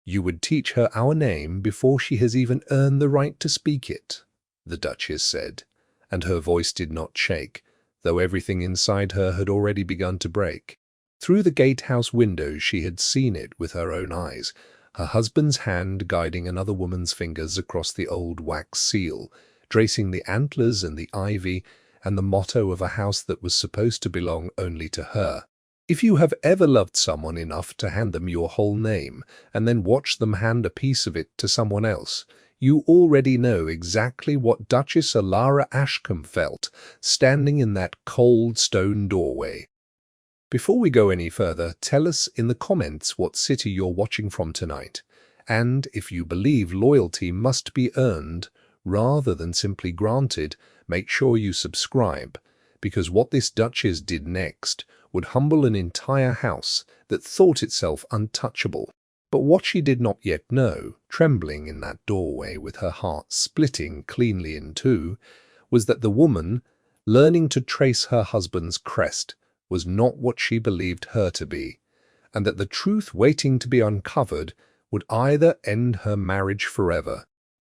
You would teach her our name before she has even earned the right to speak it, the Duchess said, and her voice did not shake, though everything inside her had already begun to break. Through the gatehouse windows she had seen it with her own eyes, her husband's hand guiding another woman's fingers across the old wax seal, tracing the antlers and the ivy and the motto of a house that was supposed to belong only to her. If you have ever loved someone enough to hand them your whole name and then watch them hand a piece of it to someone else, you already know exactly what Duchess Elara Ashkam felt, standing in that cold stone doorway. Before we go any further, tell us in the comments what city you're watching from tonight, and if you believe loyalty must be earned rather than simply granted, make sure you subscribe, because what this Duchess did next would humble an entire house that thought itself untouchable. But what she did not yet know, trembling in that doorway with her heart splitting cleanly in two, was that the woman, learning to trace her husband's crest, was not what she believed her to be, and that the truth waiting to be uncovered would either end her marriage forever,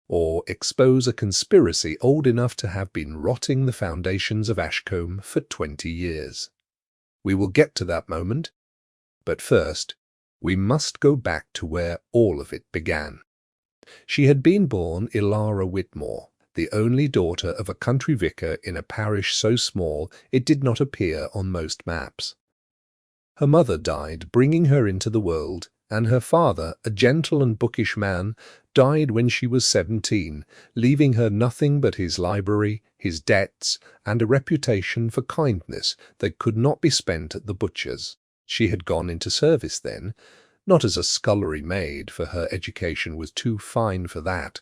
or expose a conspiracy old enough to have been rotting the foundations of Ashkam for 20 years. We will get to that moment, but first, we must go back to where all of it began. She had been born Elara Whitmore, the only daughter of a country vicar in a parish so small it did not appear on most maps. Her mother died bringing her into the world, and her father, a gentle and bookish man, died when she was 17, leaving her nothing but his library, his debts, and a reputation for kindness that could not be spent at the butcher's. She had gone into service then, not as a scullery maid, for her education was too fine for that,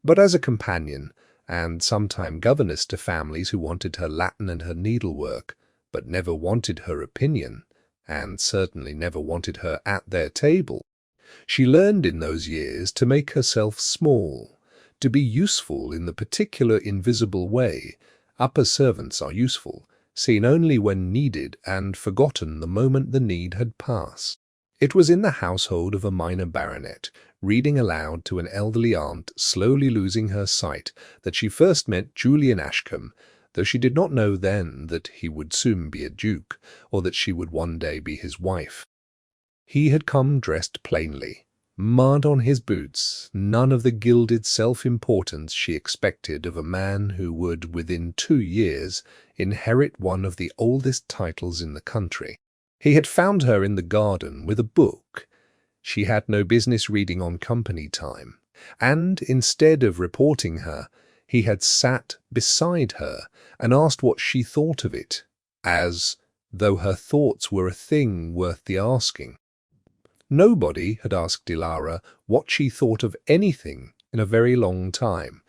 but as a companion and sometime governess to families who wanted her Latin and her needlework, but never wanted her opinion, and certainly never wanted her at their table. She learned in those years to make herself small, to be useful in the particular invisible way. Upper servants are useful, seen only when needed and forgotten the moment the need had passed. It was in the household of a minor baronet, reading aloud to an elderly aunt slowly losing her sight, that she first met Julian Ashkam, though she did not know then that he would soon be a duke, or that she would one day be his wife. He had come dressed plainly, mud on his boots, none of the gilded self-importance she expected of a man who would, within 2 years, inherit one of the oldest titles in the country. He had found her in the garden with a book she had no business reading on company time, and instead of reporting her, he had sat beside her and asked what she thought of it, as though her thoughts were a thing worth the asking. Nobody had asked Elara what she thought of anything in a very long time.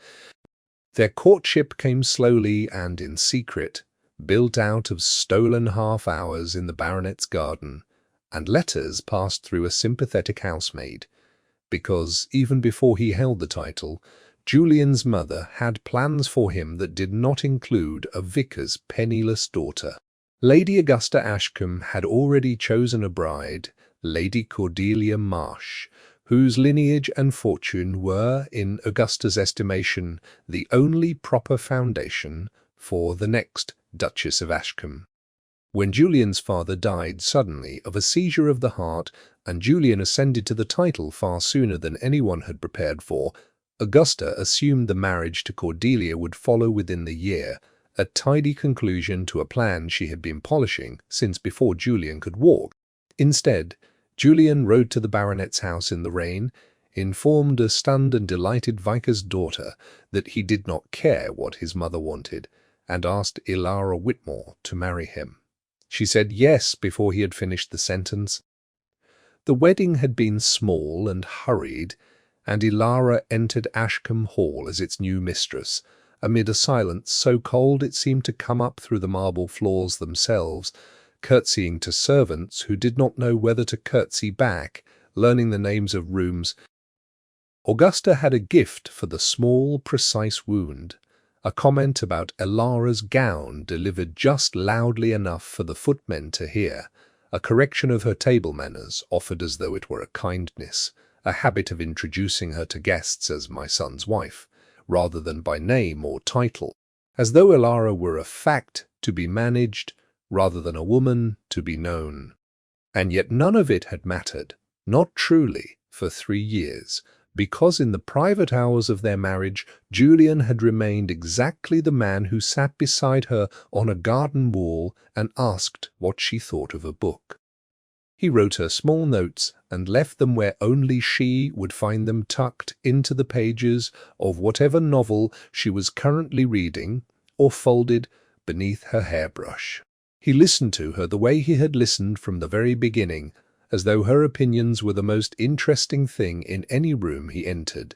Their courtship came slowly and in secret, built out of stolen half-hours in the baronet's garden, and letters passed through a sympathetic housemaid, because even before he held the title, Julian's mother had plans for him that did not include a vicar's penniless daughter. Lady Augusta Ashkam had already chosen a bride, Lady Cordelia Marsh, whose lineage and fortune were, in Augusta's estimation, the only proper foundation for the next Duchess of Ashkam. When Julian's father died suddenly of a seizure of the heart, and Julian ascended to the title far sooner than anyone had prepared for, Augusta assumed the marriage to Cordelia would follow within the year, a tidy conclusion to a plan she had been polishing since before Julian could walk. Instead, Julian rode to the baronet's house in the rain, informed a stunned and delighted vicar's daughter that he did not care what his mother wanted, and asked Elara Whitmore to marry him. She said yes before he had finished the sentence. The wedding had been small and hurried, and Elara entered Ashkam Hall as its new mistress, amid a silence so cold it seemed to come up through the marble floors themselves, curtsying to servants who did not know whether to curtsy back, learning the names of rooms. Augusta had a gift for the small, precise wound, a comment about Elara's gown delivered just loudly enough for the footmen to hear, a correction of her table manners offered as though it were a kindness, a habit of introducing her to guests as my son's wife, rather than by name or title, as though Elara were a fact to be managed rather than a woman to be known. And yet none of it had mattered, not truly, for 3 years, because in the private hours of their marriage Julian had remained exactly the man who sat beside her on a garden wall and asked what she thought of a book. He wrote her small notes and left them where only she would find them, tucked into the pages of whatever novel she was currently reading, or folded beneath her hairbrush. He listened to her the way he had listened from the very beginning, as though her opinions were the most interesting thing in any room he entered.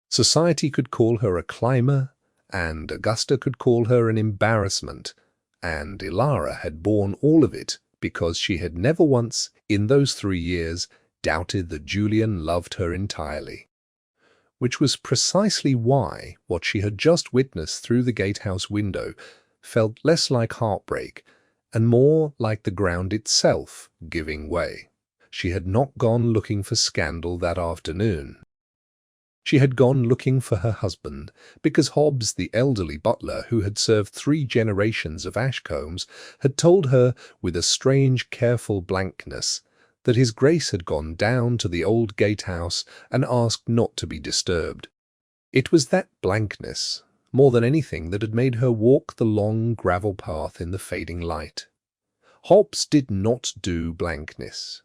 Society could call her a climber, and Augusta could call her an embarrassment, and Elara had borne all of it because she had never once, in those 3 years, doubted that Julian loved her entirely. Which was precisely why what she had just witnessed through the gatehouse window felt less like heartbreak and more like the ground itself giving way. She had not gone looking for scandal that afternoon. She had gone looking for her husband, because Hobbs, the elderly butler who had served 3 generations of Ashkams, had told her with a strange, careful blankness that his Grace had gone down to the old gatehouse and asked not to be disturbed. It was that blankness, more than anything, that had made her walk the long gravel path in the fading light. Hobbs did not do blankness.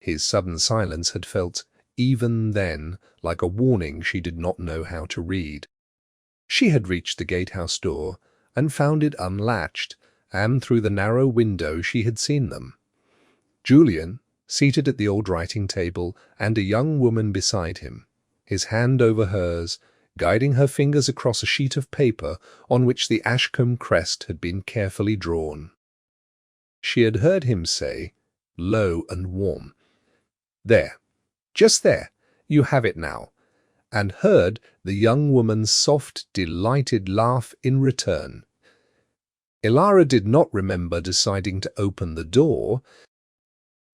His sudden silence had felt, even then, like a warning she did not know how to read. She had reached the gatehouse door and found it unlatched, and through the narrow window she had seen them. Julian, seated at the old writing table, and a young woman beside him, his hand over hers, guiding her fingers across a sheet of paper on which the Ashkam crest had been carefully drawn. She had heard him say, low and warm, "There, just there, you have it now," and heard the young woman's soft, delighted laugh in return. Elara did not remember deciding to open the door.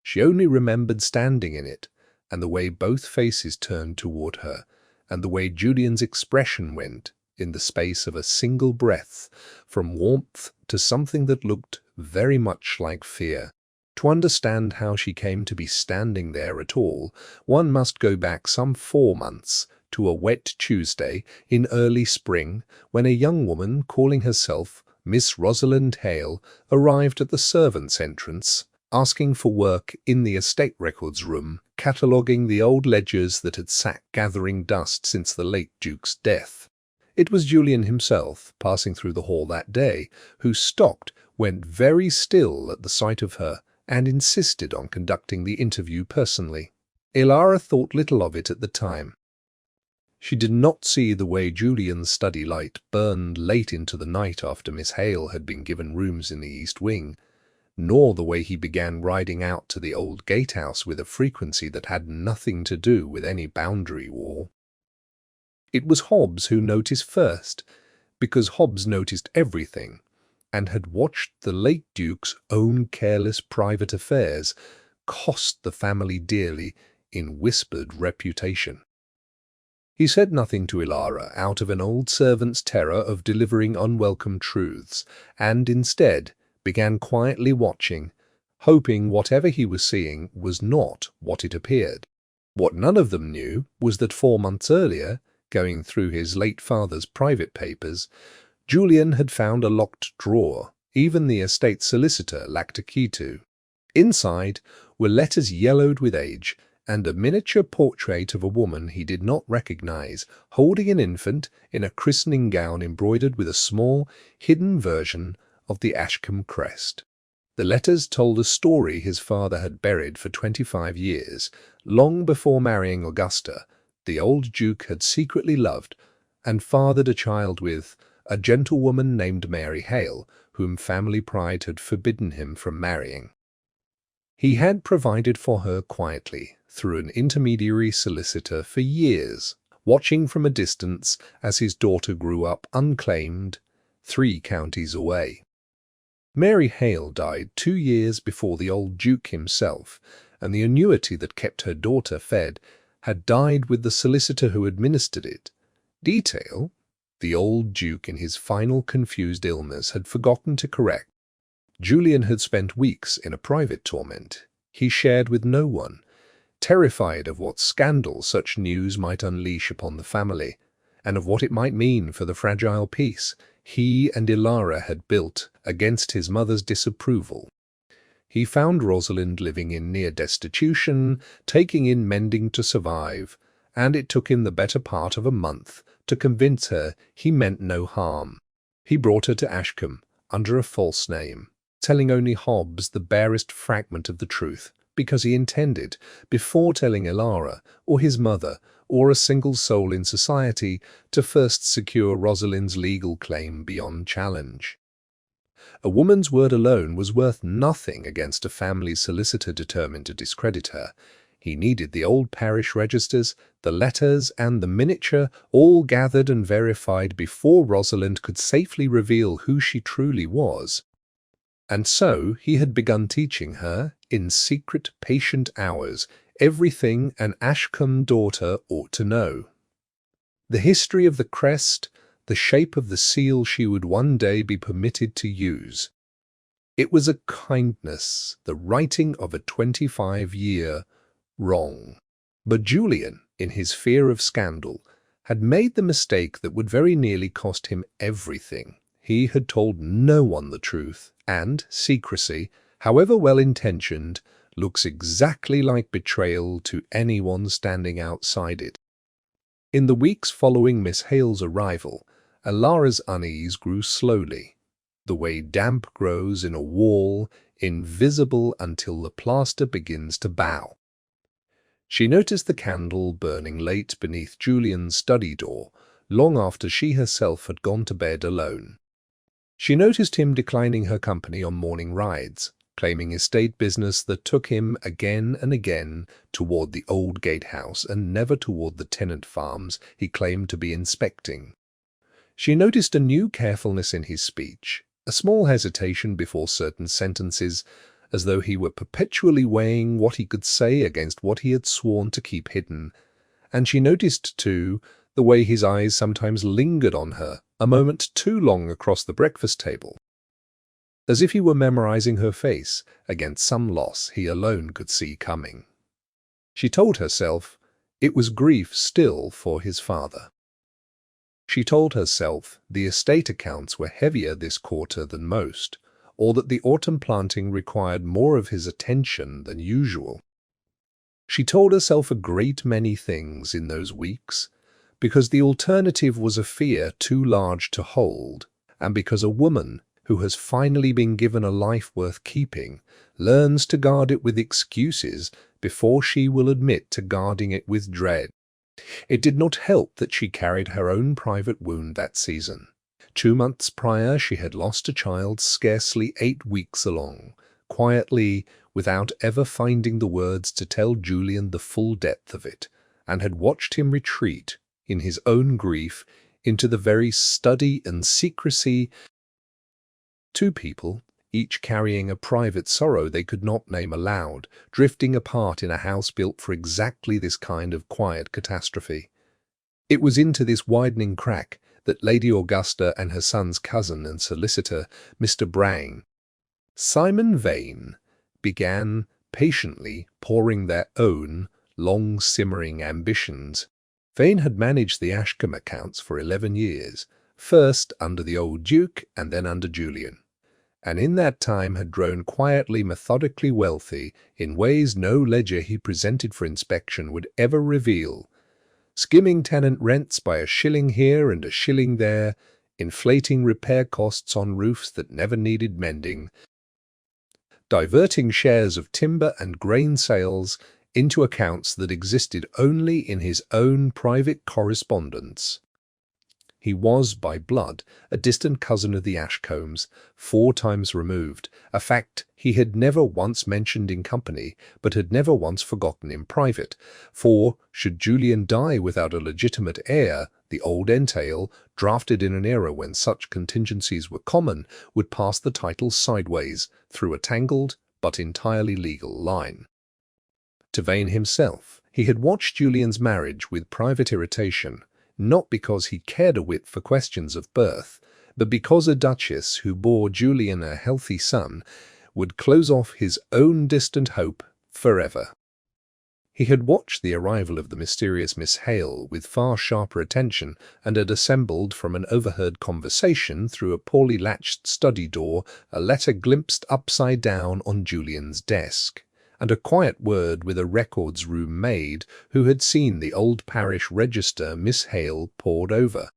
She only remembered standing in it, and the way both faces turned toward her, and the way Julian's expression went, in the space of a single breath, from warmth to something that looked very much like fear. To understand how she came to be standing there at all, one must go back some 4 months to a wet Tuesday in early spring, when a young woman calling herself Miss Rosalind Hale arrived at the servants' entrance, asking for work in the estate records room, cataloguing the old ledgers that had sat gathering dust since the late Duke's death. It was Julian himself, passing through the hall that day, who stopped, went very still at the sight of her, and insisted on conducting the interview personally. Elara thought little of it at the time. She did not see the way Julian's study light burned late into the night after Miss Hale had been given rooms in the East Wing, nor the way he began riding out to the old gatehouse with a frequency that had nothing to do with any boundary wall. It was Hobbs who noticed first, because Hobbs noticed everything, and had watched the late Duke's own careless private affairs cost the family dearly in whispered reputation. He said nothing to Elara out of an old servant's terror of delivering unwelcome truths, and instead began quietly watching, hoping whatever he was seeing was not what it appeared. What none of them knew was that 4 months earlier, going through his late father's private papers, Julian had found a locked drawer even the estate solicitor lacked a key to. Inside were letters yellowed with age and a miniature portrait of a woman he did not recognize, holding an infant in a christening gown embroidered with a small, hidden version of the Ashkam crest. The letters told a story his father had buried for 25 years. Long before marrying Augusta, the old Duke had secretly loved and fathered a child with a gentlewoman named Mary Hale, whom family pride had forbidden him from marrying. He had provided for her quietly through an intermediary solicitor for years, watching from a distance as his daughter grew up unclaimed 3 counties away. Mary Hale died 2 years before the old Duke himself, and the annuity that kept her daughter fed had died with the solicitor who administered it. Detail the old Duke in his final confused illness had forgotten to correct. Julian had spent weeks in a private torment he shared with no one, terrified of what scandal such news might unleash upon the family, and of what it might mean for the fragile peace he and Elara had built against his mother's disapproval. He found Rosalind living in near destitution, taking in mending to survive, and it took him the better part of a month to convince her he meant no harm. He brought her to Ashkam under a false name, telling only Hobbs the barest fragment of the truth, because he intended, before telling Elara or his mother or a single soul in society, to first secure Rosalind's legal claim beyond challenge. A woman's word alone was worth nothing against a family solicitor determined to discredit her. He needed the old parish registers, the letters, and the miniature, all gathered and verified before Rosalind could safely reveal who she truly was. And so he had begun teaching her, in secret, patient hours, everything an Ashkam daughter ought to know. The history of the Crest, the shape of the seal she would one day be permitted to use. It was a kindness, the writing of a 25-year wrong. But Julian, in his fear of scandal, had made the mistake that would very nearly cost him everything. He had told no one the truth, and secrecy, however well-intentioned, looks exactly like betrayal to anyone standing outside it. In the weeks following Miss Hale's arrival, Elara's unease grew slowly, the way damp grows in a wall, invisible until the plaster begins to bow. She noticed the candle burning late beneath Julian's study door, long after she herself had gone to bed alone. She noticed him declining her company on morning rides, claiming estate business that took him again and again toward the old gatehouse and never toward the tenant farms he claimed to be inspecting. She noticed a new carefulness in his speech, a small hesitation before certain sentences, as though he were perpetually weighing what he could say against what he had sworn to keep hidden. And she noticed, too, the way his eyes sometimes lingered on her a moment too long across the breakfast table, as if he were memorizing her face against some loss he alone could see coming. She told herself it was grief still for his father. She told herself the estate accounts were heavier this quarter than most, or that the autumn planting required more of his attention than usual. She told herself a great many things in those weeks, because the alternative was a fear too large to hold, and because a woman who has finally been given a life worth keeping learns to guard it with excuses before she will admit to guarding it with dread. It did not help that she carried her own private wound that season. 2 months prior she had lost a child scarcely 8 weeks along, quietly, without ever finding the words to tell Julian the full depth of it, and had watched him retreat, in his own grief, into the very study and secrecy. 2 people, each carrying a private sorrow they could not name aloud, drifting apart in a house built for exactly this kind of quiet catastrophe. It was into this widening crack that Lady Augusta and her son's cousin and solicitor, Mr. Brang, Simon Vane, began patiently pouring their own long-simmering ambitions. Vane had managed the Ashkam accounts for 11 years, first under the old Duke and then under Julian, and in that time had grown quietly, methodically wealthy in ways no ledger he presented for inspection would ever reveal, skimming tenant rents by a shilling here and a shilling there, inflating repair costs on roofs that never needed mending, diverting shares of timber and grain sales into accounts that existed only in his own private correspondence. He was, by blood, a distant cousin of the Ashcombs, 4 times removed, a fact he had never once mentioned in company, but had never once forgotten in private, for, should Julian die without a legitimate heir, the old entail, drafted in an era when such contingencies were common, would pass the title sideways, through a tangled but entirely legal line. To Vane himself, He had watched Julian's marriage with private irritation, not because he cared a whit for questions of birth, but because a duchess who bore Julian a healthy son would close off his own distant hope forever. He had watched the arrival of the mysterious Miss Hale with far sharper attention and had assembled from an overheard conversation through a poorly latched study door a letter glimpsed upside down on Julian's desk, and a quiet word with a records room maid who had seen the old parish register Miss Hale pored over.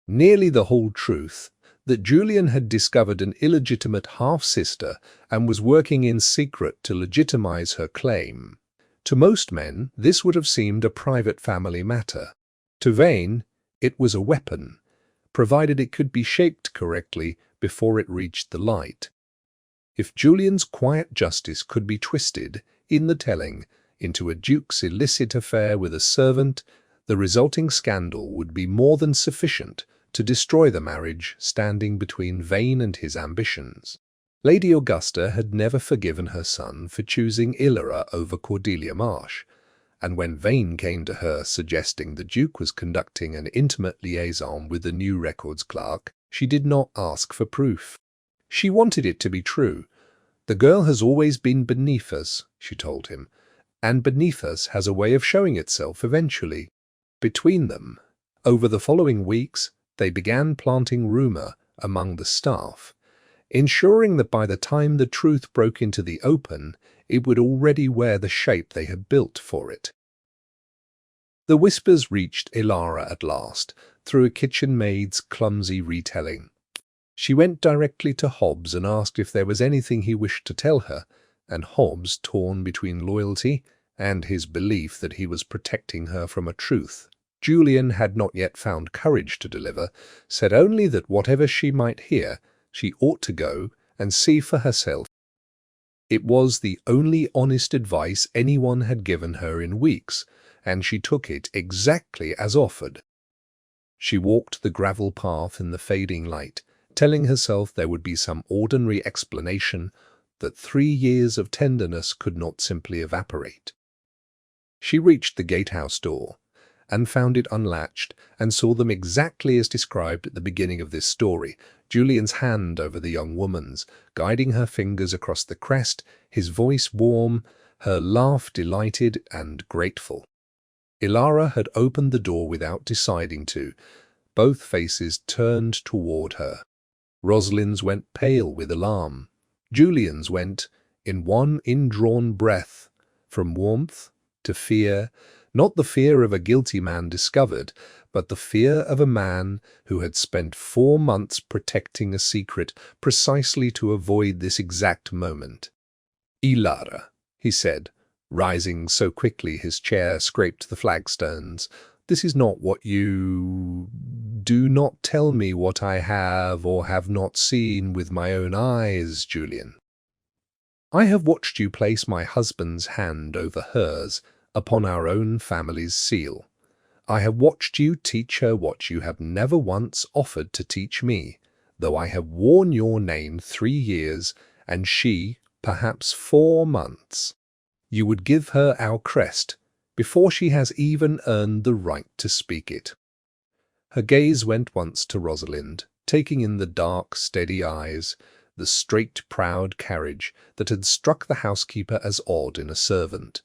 Nearly the whole truth, that Julian had discovered an illegitimate half-sister and was working in secret to legitimize her claim. To most men, this would have seemed a private family matter. To Vane, it was a weapon, provided it could be shaped correctly before it reached the light. If Julian's quiet justice could be twisted, in the telling, into a duke's illicit affair with a servant, the resulting scandal would be more than sufficient to destroy the marriage standing between Vane and his ambitions. Lady Augusta had never forgiven her son for choosing Elara over Cordelia Marsh, and when Vane came to her suggesting the Duke was conducting an intimate liaison with the new records clerk, she did not ask for proof. She wanted it to be true. "The girl has always been beneath us," she told him, "and beneath us has a way of showing itself eventually." Between them, over the following weeks, they began planting rumor among the staff, ensuring that by the time the truth broke into the open, it would already wear the shape they had built for it. The whispers reached Elara at last, through a kitchen maid's clumsy retelling. She went directly to Hobbs and asked if there was anything he wished to tell her, and Hobbs, torn between loyalty and his belief that he was protecting her from a truth Julian had not yet found courage to deliver, said only that whatever she might hear, she ought to go and see for herself. It was the only honest advice anyone had given her in weeks, and she took it exactly as offered. She walked the gravel path in the fading light, telling herself there would be some ordinary explanation, that 3 years of tenderness could not simply evaporate. She reached the gatehouse door, and found it unlatched, and saw them exactly as described at the beginning of this story, Julian's hand over the young woman's, guiding her fingers across the crest, his voice warm, her laugh delighted and grateful. Elara had opened the door without deciding to. Both faces turned toward her. Rosalind's went pale with alarm. Julian's went, in one indrawn breath, from warmth to fear, not the fear of a guilty man discovered, but the fear of a man who had spent 4 months protecting a secret precisely to avoid this exact moment. "Elara," he said, rising so quickly his chair scraped the flagstones, "this is not what you... Do not tell me what I have or have not seen with my own eyes, Julian. I have watched you place my husband's hand over hers, upon our own family's seal. I have watched you teach her what you have never once offered to teach me, though I have worn your name 3 years, and she, perhaps 4 months. You would give her our crest, before she has even earned the right to speak it." Her gaze went once to Rosalind, taking in the dark, steady eyes, the straight, proud carriage that had struck the housekeeper as odd in a servant,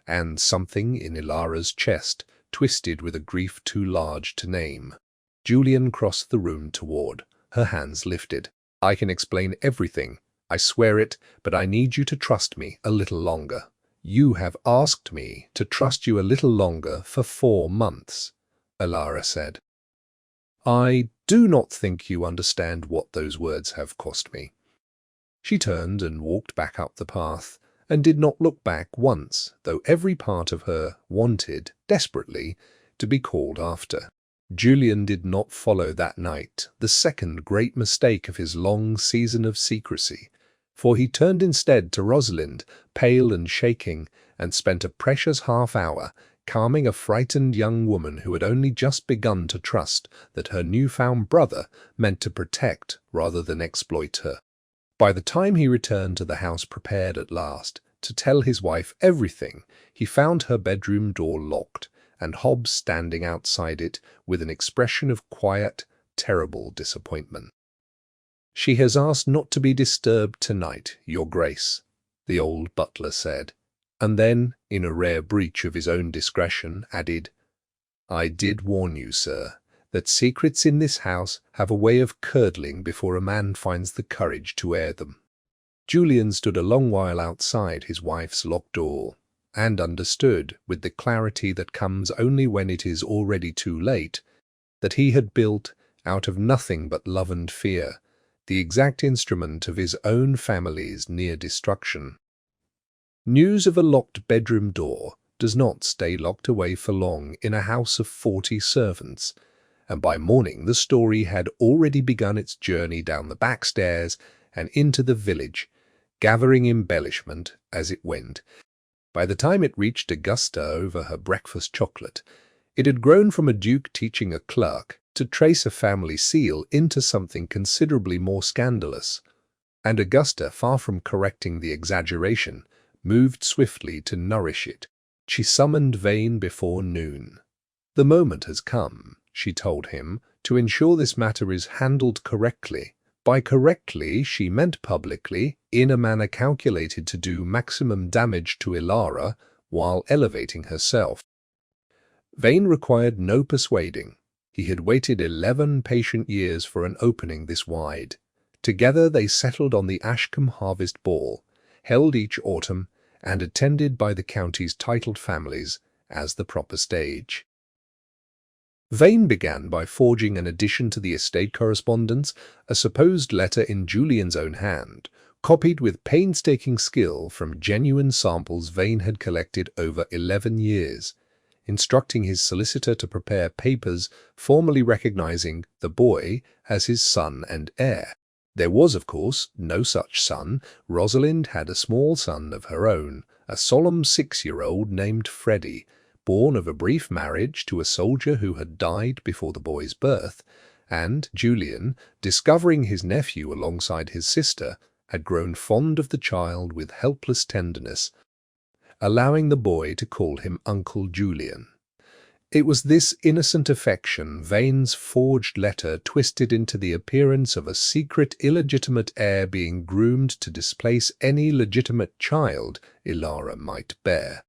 and something in Elara's chest twisted with a grief too large to name. Julian crossed the room toward, her hands lifted. "I can explain everything, I swear it, but I need you to trust me a little longer. You have asked me to trust you a little longer for 4 months, Elara said. "I do not think you understand what those words have cost me." She turned and walked back up the path, and did not look back once, though every part of her wanted, desperately, to be called after. Julian did not follow that night, the second great mistake of his long season of secrecy, for he turned instead to Rosalind, pale and shaking, and spent a precious half-hour calming a frightened young woman who had only just begun to trust that her new-found brother meant to protect rather than exploit her. By the time he returned to the house prepared at last, to tell his wife everything, he found her bedroom door locked and Hobbs standing outside it with an expression of quiet, terrible disappointment. "She has asked not to be disturbed tonight, Your Grace," the old butler said, and then, in a rare breach of his own discretion, added, "I did warn you, sir, that secrets in this house have a way of curdling before a man finds the courage to air them." Julian stood a long while outside his wife's locked door, and understood, with the clarity that comes only when it is already too late, that he had built, out of nothing but love and fear, the exact instrument of his own family's near destruction. News of a locked bedroom door does not stay locked away for long in a house of 40 servants, and by morning the story had already begun its journey down the back stairs and into the village, gathering embellishment as it went. By the time it reached Augusta over her breakfast chocolate, it had grown from a duke teaching a clerk to trace a family seal into something considerably more scandalous, and Augusta, far from correcting the exaggeration, moved swiftly to nourish it. She summoned Vane before noon. "The moment has come," she told him, "to ensure this matter is handled correctly." By correctly, she meant publicly, in a manner calculated to do maximum damage to Elara while elevating herself. Vane required no persuading. He had waited 11 patient years for an opening this wide. Together they settled on the Ashkam Harvest Ball, held each autumn and attended by the county's titled families as the proper stage. Vane began by forging an addition to the estate correspondence, a supposed letter in Julian's own hand, copied with painstaking skill from genuine samples Vane had collected over 11 years, instructing his solicitor to prepare papers formally recognizing the boy as his son and heir. There was, of course, no such son. Rosalind had a small son of her own, a solemn 6-year-old named Freddie, born of a brief marriage to a soldier who had died before the boy's birth, and Julian, discovering his nephew alongside his sister, had grown fond of the child with helpless tenderness, allowing the boy to call him Uncle Julian. It was this innocent affection Vane's forged letter twisted into the appearance of a secret illegitimate heir being groomed to displace any legitimate child Elara might bear.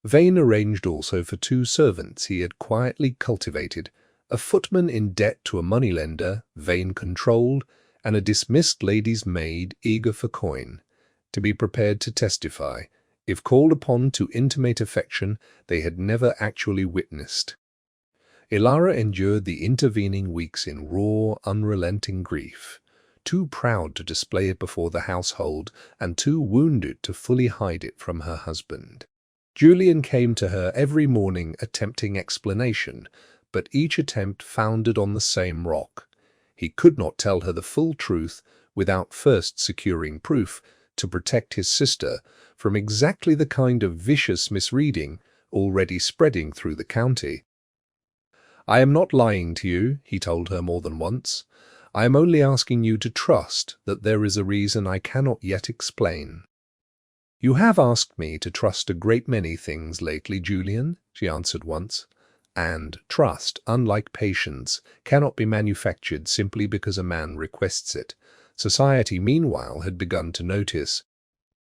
Vane arranged also for 2 servants he had quietly cultivated, a footman in debt to a moneylender Vane controlled, and a dismissed lady's maid eager for coin, to be prepared to testify, if called upon to intimate affection they had never actually witnessed. Elara endured the intervening weeks in raw, unrelenting grief, too proud to display it before the household and too wounded to fully hide it from her husband. Julian came to her every morning attempting explanation, but each attempt foundered on the same rock. He could not tell her the full truth without first securing proof to protect his sister from exactly the kind of vicious misreading already spreading through the county. "I am not lying to you," he told her more than once. "I am only asking you to trust that there is a reason I cannot yet explain." "You have asked me to trust a great many things lately, Julian," she answered once, "and trust, unlike patience, cannot be manufactured simply because a man requests it." Society, meanwhile, had begun to notice.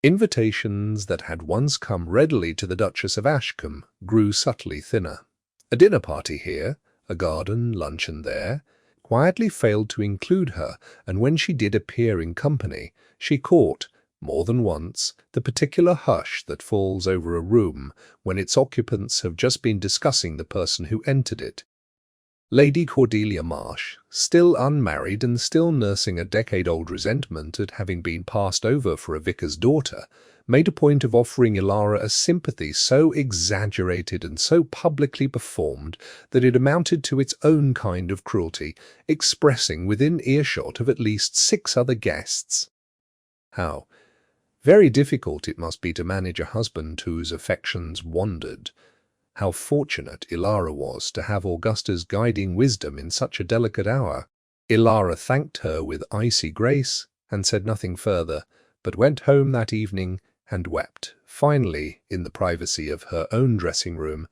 Invitations that had once come readily to the Duchess of Ashkam grew subtly thinner. A dinner party here, a garden luncheon there, quietly failed to include her, and when she did appear in company, she caught, more than once, the particular hush that falls over a room when its occupants have just been discussing the person who entered it. Lady Cordelia Marsh, still unmarried and still nursing a decade-old resentment at having been passed over for a vicar's daughter, made a point of offering Elara a sympathy so exaggerated and so publicly performed that it amounted to its own kind of cruelty, expressing within earshot of at least 6 other guests. How very difficult it must be to manage a husband whose affections wandered. How fortunate Elara was to have Augusta's guiding wisdom in such a delicate hour. Elara thanked her with icy grace and said nothing further, but went home that evening and wept, finally, in the privacy of her own dressing room,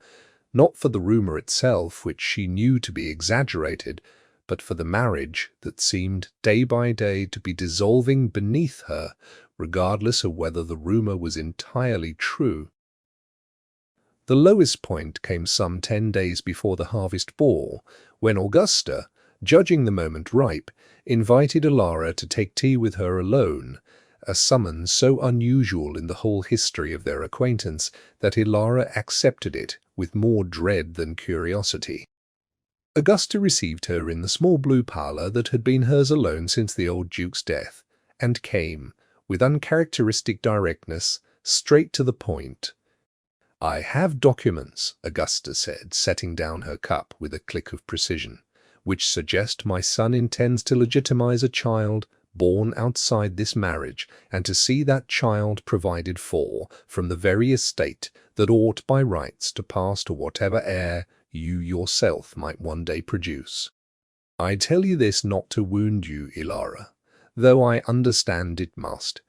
not for the rumor itself, which she knew to be exaggerated, but for the marriage that seemed day by day to be dissolving beneath her, regardless of whether the rumor was entirely true. The lowest point came some 10 days before the harvest ball, when Augusta, judging the moment ripe, invited Elara to take tea with her alone, a summons so unusual in the whole history of their acquaintance that Elara accepted it with more dread than curiosity. Augusta received her in the small blue parlour that had been hers alone since the old Duke's death, and came, with uncharacteristic directness, straight to the point. "I have documents," Augusta said, setting down her cup with a click of precision, "which suggest my son intends to legitimize a child born outside this marriage, and to see that child provided for from the very estate that ought by rights to pass to whatever heir you yourself might one day produce. I tell you this not to wound you, Elara, though I understand it must,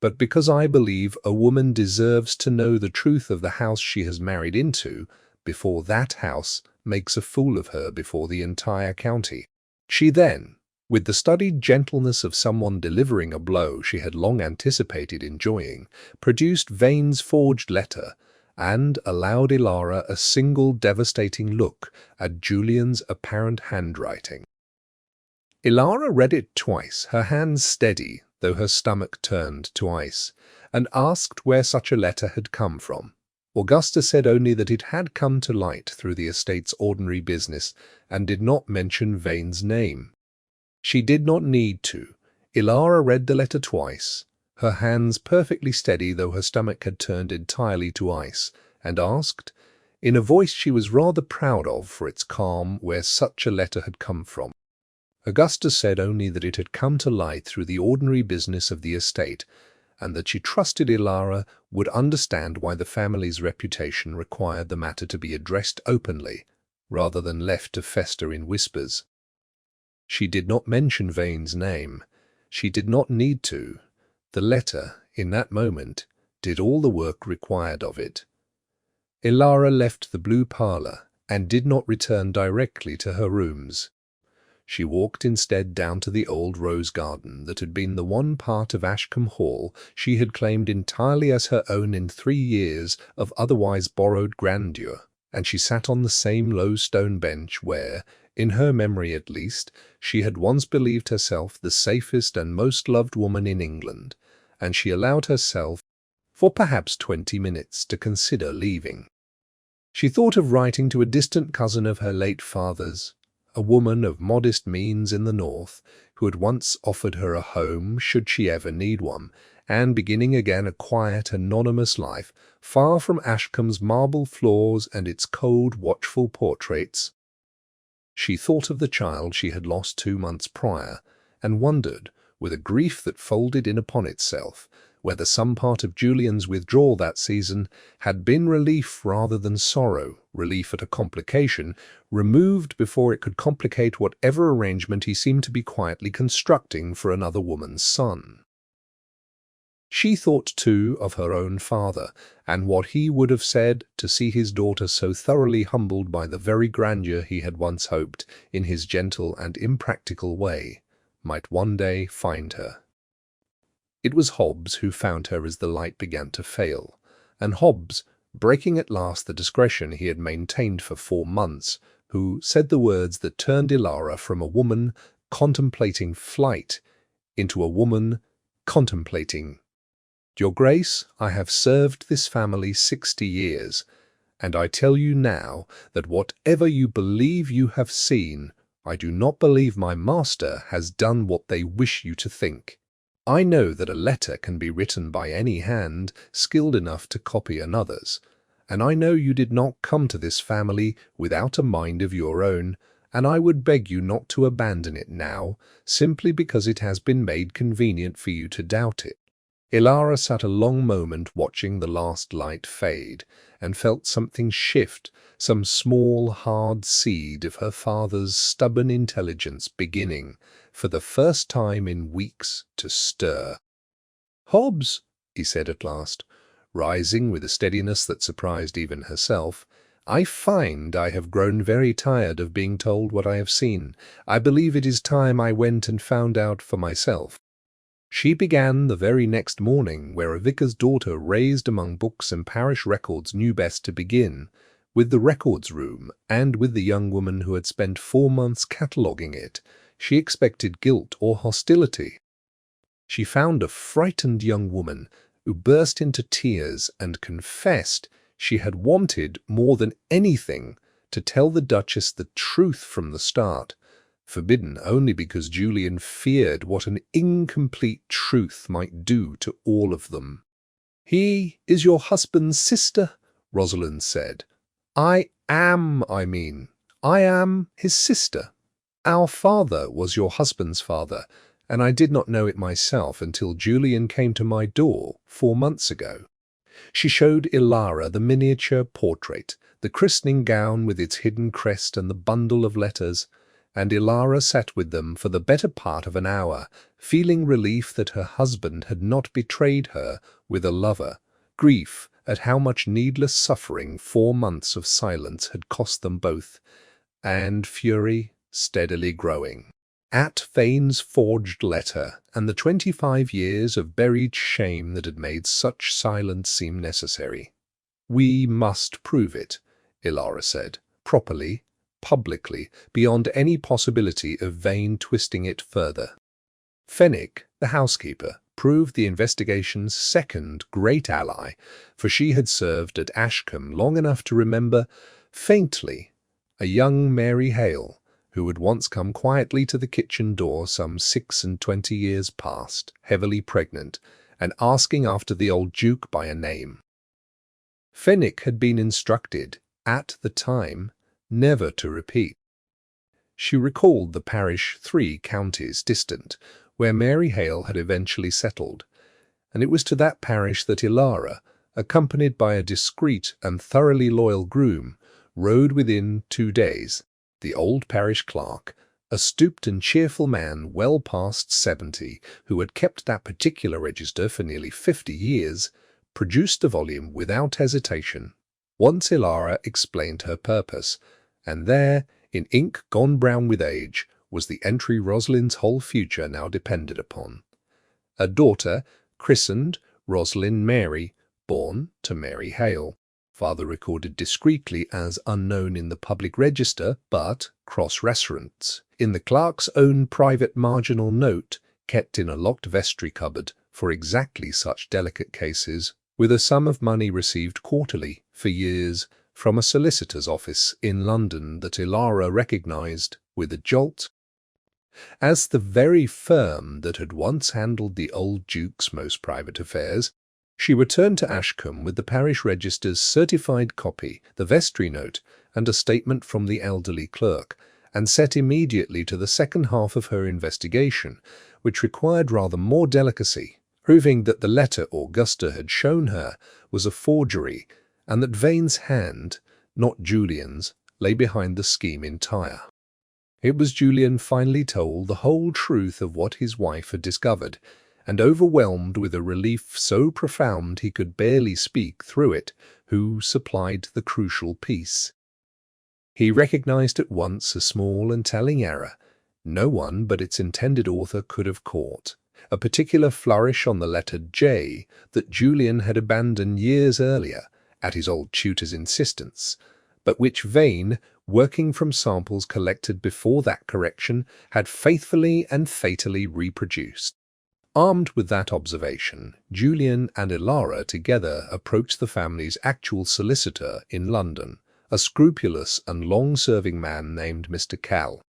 but because I believe a woman deserves to know the truth of the house she has married into before that house makes a fool of her before the entire county." She then, with the studied gentleness of someone delivering a blow she had long anticipated enjoying, produced Vane's forged letter and allowed Elara a single devastating look at Julian's apparent handwriting. Elara read it twice, her hands steady, though her stomach turned to ice, and asked where such a letter had come from. Augusta said only that it had come to light through the estate's ordinary business, and did not mention Vane's name. She did not need to. Elara read the letter twice, her hands perfectly steady though her stomach had turned entirely to ice, and asked, in a voice she was rather proud of for its calm, where such a letter had come from. Augusta said only that it had come to light through the ordinary business of the estate, and that she trusted Elara would understand why the family's reputation required the matter to be addressed openly, rather than left to fester in whispers. She did not mention Vane's name. She did not need to. The letter, in that moment, did all the work required of it. Elara left the blue parlour and did not return directly to her rooms. She walked instead down to the old rose garden that had been the one part of Ashkam Hall she had claimed entirely as her own in 3 years of otherwise borrowed grandeur, and she sat on the same low stone bench where, in her memory at least, she had once believed herself the safest and most loved woman in England, and she allowed herself, for perhaps 20 minutes, to consider leaving. She thought of writing to a distant cousin of her late father's, a woman of modest means in the north, who had once offered her a home should she ever need one, and beginning again a quiet, anonymous life, far from Ashkam's marble floors and its cold, watchful portraits. She thought of the child she had lost 2 months prior, and wondered, with a grief that folded in upon itself, whether some part of Julian's withdrawal that season had been relief rather than sorrow, relief at a complication, removed before it could complicate whatever arrangement he seemed to be quietly constructing for another woman's son. She thought, too, of her own father, and what he would have said to see his daughter so thoroughly humbled by the very grandeur he had once hoped, in his gentle and impractical way, might one day find her. It was Hobbs who found her as the light began to fail, and Hobbs, breaking at last the discretion he had maintained for 4 months, who said the words that turned Elara from a woman contemplating flight into a woman contemplating. "Your Grace, I have served this family 60 years, and I tell you now that whatever you believe you have seen, I do not believe my master has done what they wish you to think. I know that a letter can be written by any hand skilled enough to copy another's, and I know you did not come to this family without a mind of your own, and I would beg you not to abandon it now, simply because it has been made convenient for you to doubt it." Elara sat a long moment watching the last light fade, and felt something shift, some small, hard seed of her father's stubborn intelligence beginning, for the first time in weeks, to stir. "Hobbs," he said at last, rising with a steadiness that surprised even herself. "I find I have grown very tired of being told what I have seen. I believe it is time I went and found out for myself." She began the very next morning where a vicar's daughter raised among books and parish records knew best to begin, with the records room and with the young woman who had spent 4 months cataloguing it. She expected guilt or hostility. She found a frightened young woman who burst into tears and confessed she had wanted more than anything to tell the Duchess the truth from the start, forbidden only because Julian feared what an incomplete truth might do to all of them. "He is your husband's sister," Rosalind said. I am his sister. Our father was your husband's father, and I did not know it myself until Julian came to my door 4 months ago." She showed Elara the miniature portrait, the christening gown with its hidden crest and the bundle of letters, and Elara sat with them for the better part of an hour, feeling relief that her husband had not betrayed her with a lover, grief at how much needless suffering 4 months of silence had cost them both, and fury steadily growing at Vane's forged letter and the 25 years of buried shame that had made such silence seem necessary. "We must prove it," Elara said, "properly, publicly, beyond any possibility of Vane twisting it further." Fenwick, the housekeeper, proved the investigation's second great ally, for she had served at Ashkam long enough to remember, faintly, a young Mary Hale, who had once come quietly to the kitchen door some 26 years past, heavily pregnant, and asking after the old Duke by a name. Fenwick had been instructed, at the time, never to repeat. She recalled the parish 3 counties distant, where Mary Hale had eventually settled, and it was to that parish that Elara, accompanied by a discreet and thoroughly loyal groom, rode within 2 days. The old parish clerk, a stooped and cheerful man well past 70, who had kept that particular register for nearly 50 years, produced the volume without hesitation. Once Elara explained her purpose, and there, in ink gone brown with age, was the entry Rosalind's whole future now depended upon. A daughter, christened Rosalind Mary, born to Mary Hale. Father recorded discreetly as unknown in the public register, but cross-reference in the clerk's own private marginal note kept in a locked vestry cupboard for exactly such delicate cases, with a sum of money received quarterly for years from a solicitor's office in London that Elara recognized, with a jolt, as the very firm that had once handled the old Duke's most private affairs. She returned to Ashkam with the parish register's certified copy, the vestry note, and a statement from the elderly clerk, and set immediately to the second half of her investigation, which required rather more delicacy, proving that the letter Augusta had shown her was a forgery, and that Vane's hand, not Julian's, lay behind the scheme entire. It was Julian finally told the whole truth of what his wife had discovered, and overwhelmed with a relief so profound he could barely speak through it, who supplied the crucial piece. He recognized at once a small and telling error no one but its intended author could have caught, a particular flourish on the letter J that Julian had abandoned years earlier, at his old tutor's insistence, but which Vane, working from samples collected before that correction, had faithfully and fatally reproduced. Armed with that observation, Julian and Elara together approached the family's actual solicitor in London, a scrupulous and long-serving man named Mr. Cal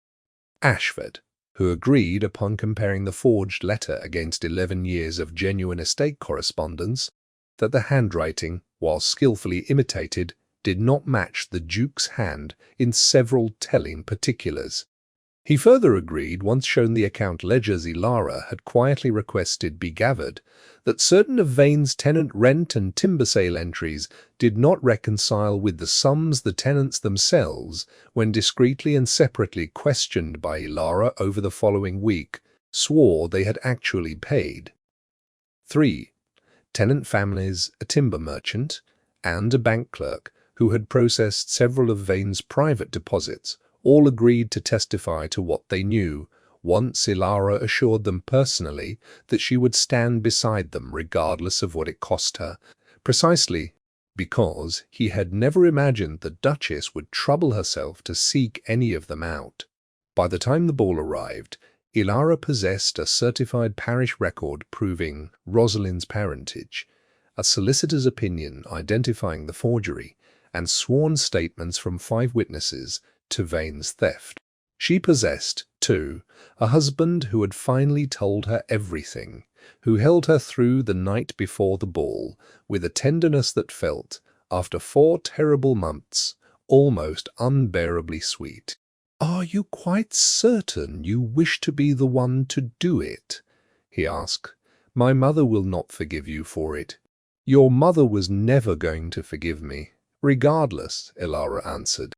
Ashford, who agreed upon comparing the forged letter against 11 years of genuine estate correspondence that the handwriting, while skillfully imitated, did not match the Duke's hand in several telling particulars. He further agreed, once shown the account ledgers Elara had quietly requested be gathered, that certain of Vane's tenant rent and timber sale entries did not reconcile with the sums the tenants themselves, when discreetly and separately questioned by Elara over the following week, swore they had actually paid. 3. tenant families, a timber merchant, and a bank clerk who had processed several of Vane's private deposits, all agreed to testify to what they knew, once Elara assured them personally that she would stand beside them regardless of what it cost her, precisely because he had never imagined the Duchess would trouble herself to seek any of them out. By the time the ball arrived, Elara possessed a certified parish record proving Rosalind's parentage, a solicitor's opinion identifying the forgery, and sworn statements from 5 witnesses to Vane's theft. She possessed, too, a husband who had finally told her everything, who held her through the night before the ball with a tenderness that felt, after 4 terrible months, almost unbearably sweet. "Are you quite certain you wish to be the one to do it?" he asked. "My mother will not forgive you for it." "Your mother was never going to forgive me, regardless," Elara answered.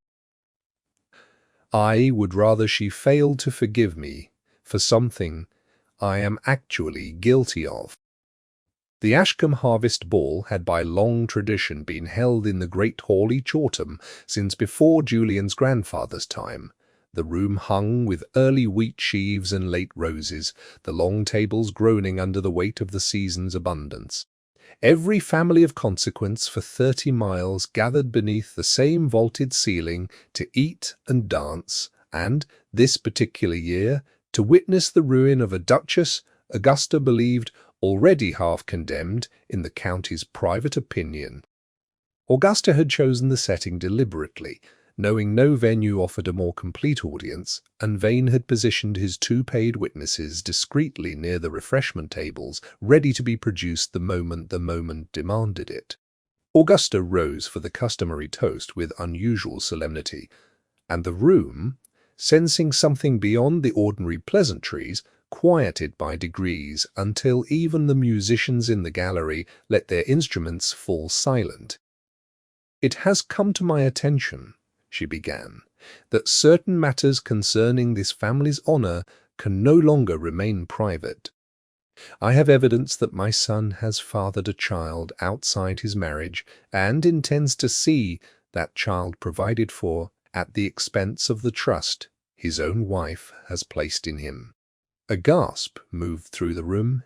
"I would rather she failed to forgive me for something I am actually guilty of." The Ashkam Harvest Ball had by long tradition been held in the Great Hall each autumn since before Julian's grandfather's time. The room hung with early wheat sheaves and late roses, the long tables groaning under the weight of the season's abundance. Every family of consequence for 30 miles gathered beneath the same vaulted ceiling to eat and dance, and, this particular year, to witness the ruin of a Duchess Augusta believed already half condemned in the county's private opinion. Augusta had chosen the setting deliberately, knowing no venue offered a more complete audience, and Vane had positioned his 2 paid witnesses discreetly near the refreshment tables, ready to be produced the moment demanded it. Augusta rose for the customary toast with unusual solemnity, and the room, sensing something beyond the ordinary pleasantries, quieted by degrees until even the musicians in the gallery let their instruments fall silent. "It has come to my attention," she began, "that certain matters concerning this family's honor can no longer remain private. I have evidence that my son has fathered a child outside his marriage and intends to see that child provided for at the expense of the trust his own wife has placed in him." A gasp moved through the room.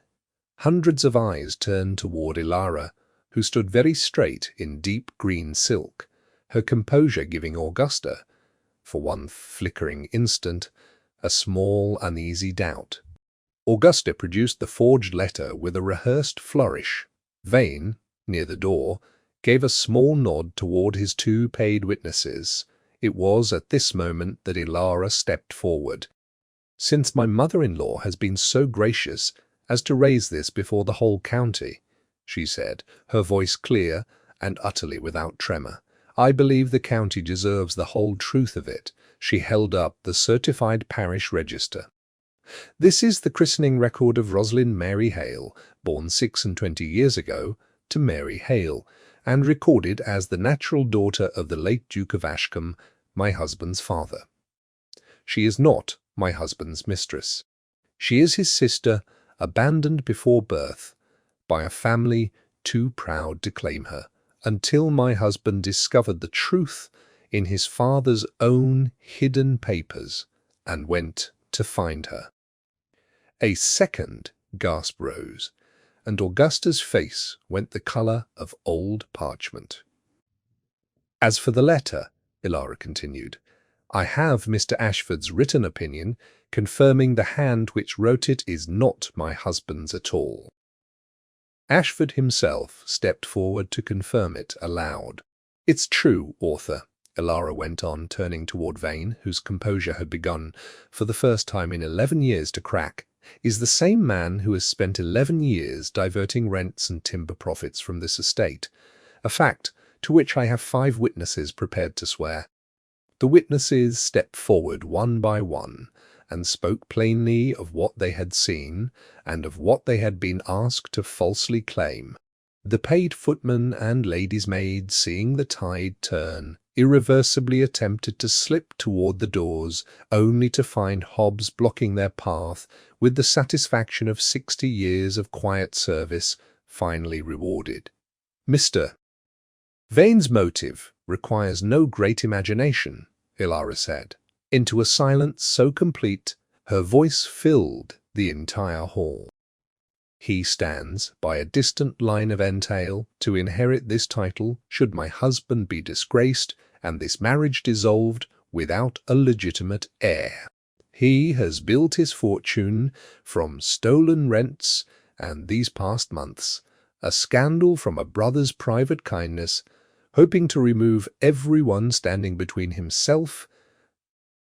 Hundreds of eyes turned toward Elara, who stood very straight in deep green silk, her composure giving Augusta, for one flickering instant, a small uneasy doubt. Augusta produced the forged letter with a rehearsed flourish. Vane, near the door, gave a small nod toward his 2 paid witnesses. It was at this moment that Elara stepped forward. "Since my mother-in-law has been so gracious as to raise this before the whole county," she said, her voice clear and utterly without tremor, "I believe the county deserves the whole truth of it." She held up the certified parish register. "This is the christening record of Rosalind Mary Hale, born 26 years ago to Mary Hale, and recorded as the natural daughter of the late Duke of Ashkam, my husband's father. She is not my husband's mistress. She is his sister, abandoned before birth by a family too proud to claim her, until my husband discovered the truth in his father's own hidden papers and went to find her." A second gasp rose, and Augusta's face went the color of old parchment. "As for the letter," Elara continued, "I have Mr. Ashford's written opinion confirming the hand which wrote it is not my husband's at all." Ashford himself stepped forward to confirm it aloud. "It's true, author," Elara went on, turning toward Vane, whose composure had begun, for the first time in 11 years, to crack, "is the same man who has spent 11 years diverting rents and timber profits from this estate, a fact to which I have 5 witnesses prepared to swear." The witnesses stepped forward one by one and spoke plainly of what they had seen and of what they had been asked to falsely claim. The paid footman and lady's maid, seeing the tide turn, irreversibly attempted to slip toward the doors, only to find Hobbs blocking their path with the satisfaction of 60 years of quiet service finally rewarded. Mr. Vane's motive requires no great imagination, Elara said, into a silence so complete her voice filled the entire hall. He stands by a distant line of entail to inherit this title should my husband be disgraced and this marriage dissolved without a legitimate heir. He has built his fortune from stolen rents and these past months, a scandal from a brother's private kindness, hoping to remove everyone standing between himself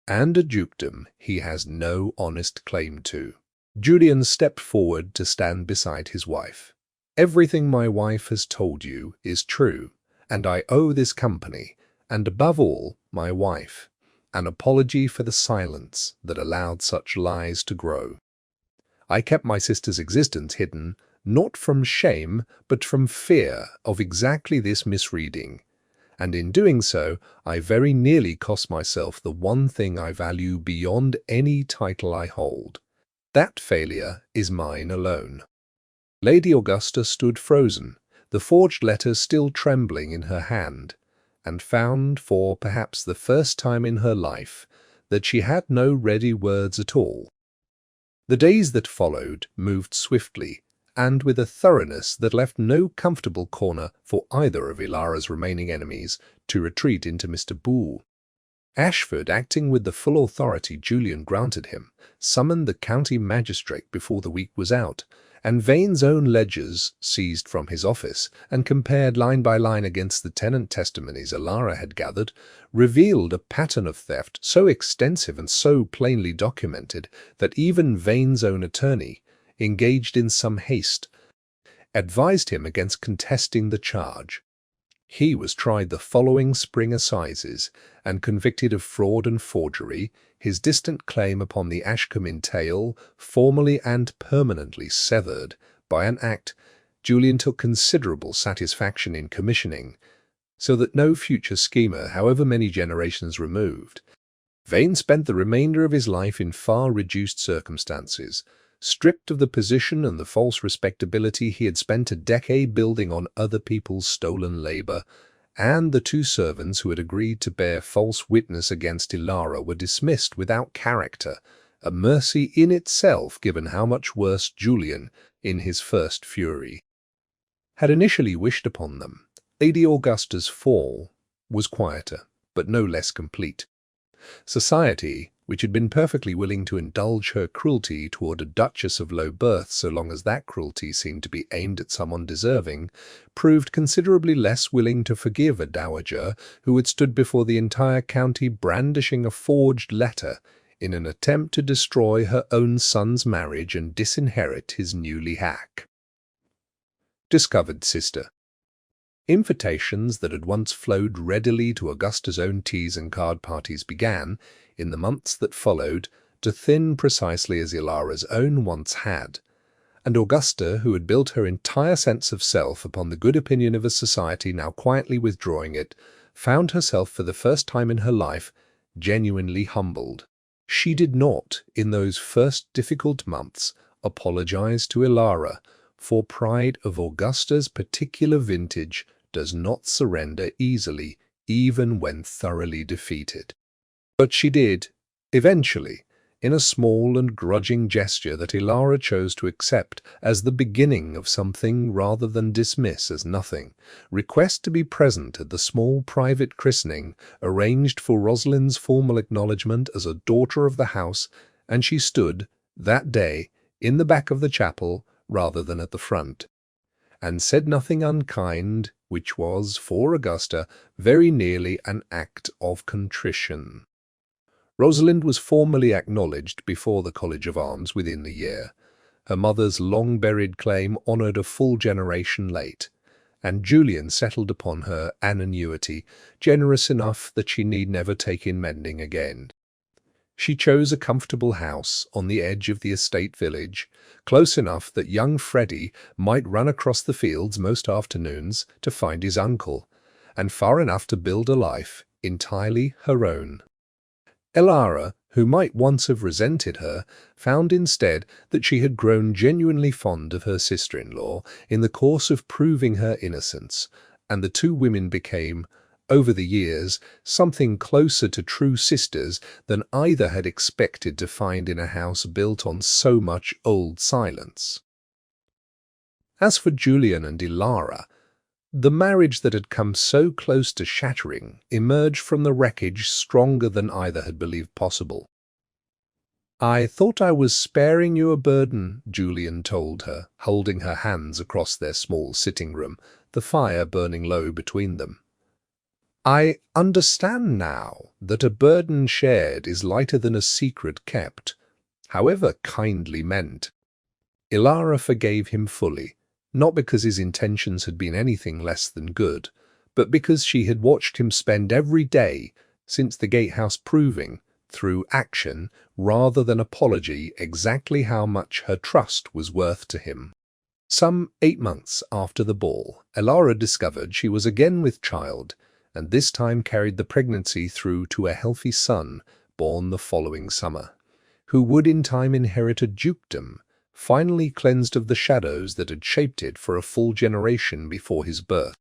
and a dukedom he has no honest claim to. Julian stepped forward to stand beside his wife. Everything my wife has told you is true, and I owe this company, and above all, my wife, an apology for the silence that allowed such lies to grow. I kept my sister's existence hidden, not from shame, but from fear of exactly this misreading, and in doing so, I very nearly cost myself the one thing I value beyond any title I hold. That failure is mine alone. Lady Augusta stood frozen, the forged letter still trembling in her hand, and found for perhaps the first time in her life that she had no ready words at all. The days that followed moved swiftly, and with a thoroughness that left no comfortable corner for either of Elara's remaining enemies to retreat into Mr. Boole. Ashford, acting with the full authority Julian granted him, summoned the county magistrate before the week was out, and Vane's own ledgers seized from his office and compared line by line against the tenant testimonies Elara had gathered, revealed a pattern of theft so extensive and so plainly documented that even Vane's own attorney, engaged in some haste, advised him against contesting the charge. He was tried the following spring assizes and convicted of fraud and forgery, his distant claim upon the Ashkam entail formally and permanently severed by an act Julian took considerable satisfaction in commissioning, so that no future schemer, however many generations removed. Vane spent the remainder of his life in far reduced circumstances, stripped of the position and the false respectability he had spent a decade building on other people's stolen labor, and the two servants who had agreed to bear false witness against Elara were dismissed without character, a mercy in itself given how much worse Julian, in his first fury, had initially wished upon them. Lady Augusta's fall was quieter, but no less complete. Society, which had been perfectly willing to indulge her cruelty toward a Duchess of low birth so long as that cruelty seemed to be aimed at someone deserving, proved considerably less willing to forgive a dowager who had stood before the entire county brandishing a forged letter in an attempt to destroy her own son's marriage and disinherit his newly hack. Discovered sister. Invitations that had once flowed readily to Augusta's own teas and card parties began, in the months that followed, to thin precisely as Elara's own once had, and Augusta, who had built her entire sense of self upon the good opinion of a society now quietly withdrawing it, found herself for the first time in her life genuinely humbled. She did not, in those first difficult months, apologize to Elara, for pride of Augusta's particular vintage does not surrender easily, even when thoroughly defeated. But she did, eventually, in a small and grudging gesture that Elara chose to accept as the beginning of something rather than dismiss as nothing, request to be present at the small private christening arranged for Rosalind's formal acknowledgment as a daughter of the house, and she stood, that day, in the back of the chapel rather than at the front, and said nothing unkind, which was, for Augusta, very nearly an act of contrition. Rosalind was formally acknowledged before the College of Arms within the year. Her mother's long-buried claim honoured a full generation late, and Julian settled upon her an annuity, generous enough that she need never take in mending again. She chose a comfortable house on the edge of the estate village, close enough that young Freddie might run across the fields most afternoons to find his uncle, and far enough to build a life entirely her own. Elara who might once have resented her, found instead that she had grown genuinely fond of her sister-in-law in the course of proving her innocence, and the two women became, over the years, something closer to true sisters than either had expected to find in a house built on so much old silence. As for Julian and Elara, the marriage that had come so close to shattering emerged from the wreckage stronger than either had believed possible. "I thought I was sparing you a burden," Julian told her, holding her hands across their small sitting room, the fire burning low between them. "I understand now that a burden shared is lighter than a secret kept, however kindly meant." Elara forgave him fully, not because his intentions had been anything less than good, but because she had watched him spend every day since the gatehouse proving, through action rather than apology, exactly how much her trust was worth to him. Some 8 months after the ball, Elara discovered she was again with child, and this time carried the pregnancy through to a healthy son born the following summer, who would in time inherit a dukedom, finally cleansed of the shadows that had shaped it for a full generation before his birth.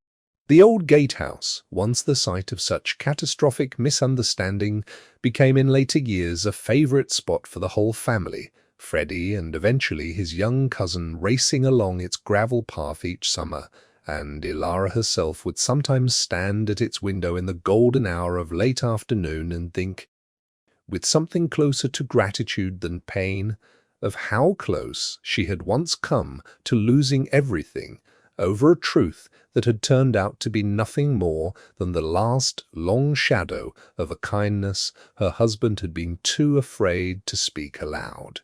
The old gatehouse, once the site of such catastrophic misunderstanding, became in later years a favorite spot for the whole family, Freddie and eventually his young cousin racing along its gravel path each summer, and Elara herself would sometimes stand at its window in the golden hour of late afternoon and think, with something closer to gratitude than pain, of how close she had once come to losing everything over a truth that had turned out to be nothing more than the last long shadow of a kindness her husband had been too afraid to speak aloud.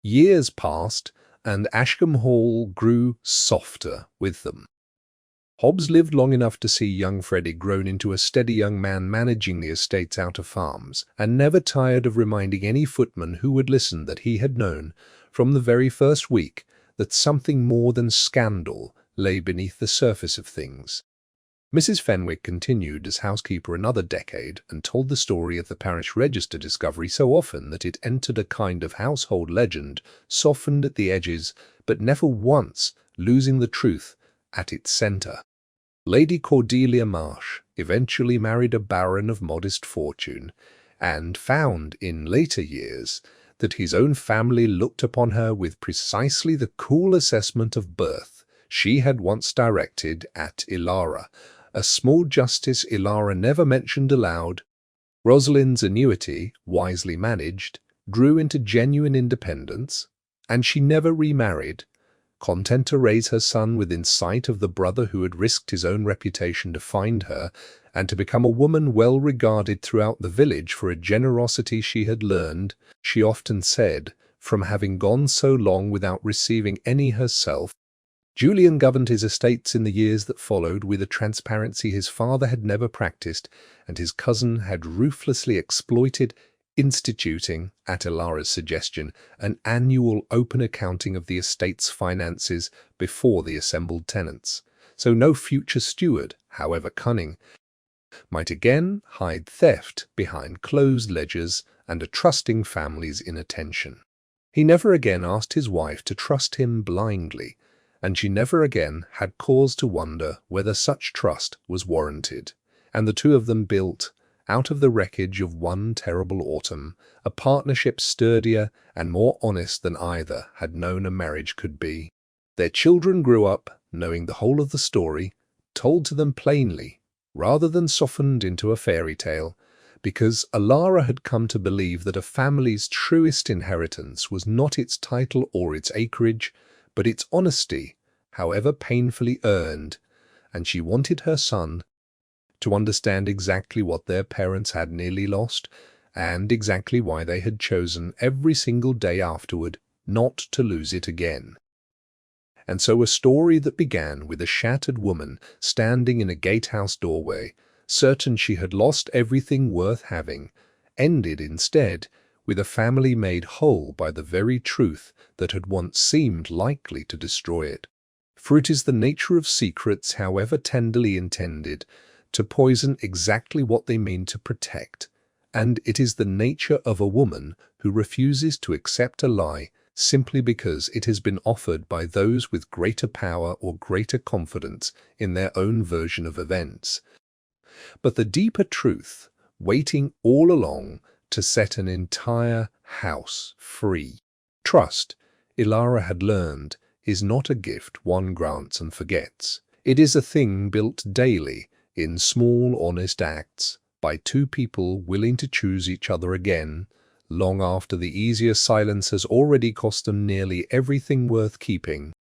Years passed, and Ashkam Hall grew softer with them. Hobbs lived long enough to see young Freddie grown into a steady young man managing the estates out of farms, and never tired of reminding any footman who would listen that he had known, from the very first week, that something more than scandal lay beneath the surface of things. Mrs. Fenwick continued as housekeeper another decade and told the story of the parish register discovery so often that it entered a kind of household legend, softened at the edges, but never once losing the truth at its centre. Lady Cordelia Marsh eventually married a baron of modest fortune, and found in later years that his own family looked upon her with precisely the cool assessment of birth she had once directed at Elara, a small justice Elara never mentioned aloud. Rosalind's annuity, wisely managed, grew into genuine independence, and she never remarried, content to raise her son within sight of the brother who had risked his own reputation to find her, and to become a woman well regarded throughout the village for a generosity she had learned, she often said, from having gone so long without receiving any herself. Julian governed his estates in the years that followed with a transparency his father had never practiced, and his cousin had ruthlessly exploited, instituting, at Elara's suggestion, an annual open accounting of the estate's finances before the assembled tenants, so no future steward, however cunning, might again hide theft behind closed ledgers and a trusting family's inattention. He never again asked his wife to trust him blindly, and she never again had cause to wonder whether such trust was warranted, and the two of them built, out of the wreckage of one terrible autumn, a partnership sturdier and more honest than either had known a marriage could be. Their children grew up knowing the whole of the story, told to them plainly, rather than softened into a fairy tale, because Elara had come to believe that a family's truest inheritance was not its title or its acreage, but its honesty, however painfully earned, and she wanted her son to understand exactly what their parents had nearly lost, and exactly why they had chosen every single day afterward not to lose it again. And so a story that began with a shattered woman standing in a gatehouse doorway, certain she had lost everything worth having, ended instead with a family made whole by the very truth that had once seemed likely to destroy it. For it is the nature of secrets, however tenderly intended, to poison exactly what they mean to protect, And it is the nature of a woman who refuses to accept a lie simply because it has been offered by those with greater power or greater confidence in their own version of events. But the deeper truth, waiting all along to set an entire house free. Trust, Elara had learned, is not a gift one grants and forgets. It is a thing built daily, in small honest acts, by two people willing to choose each other again, long after the easier silence has already cost them nearly everything worth keeping.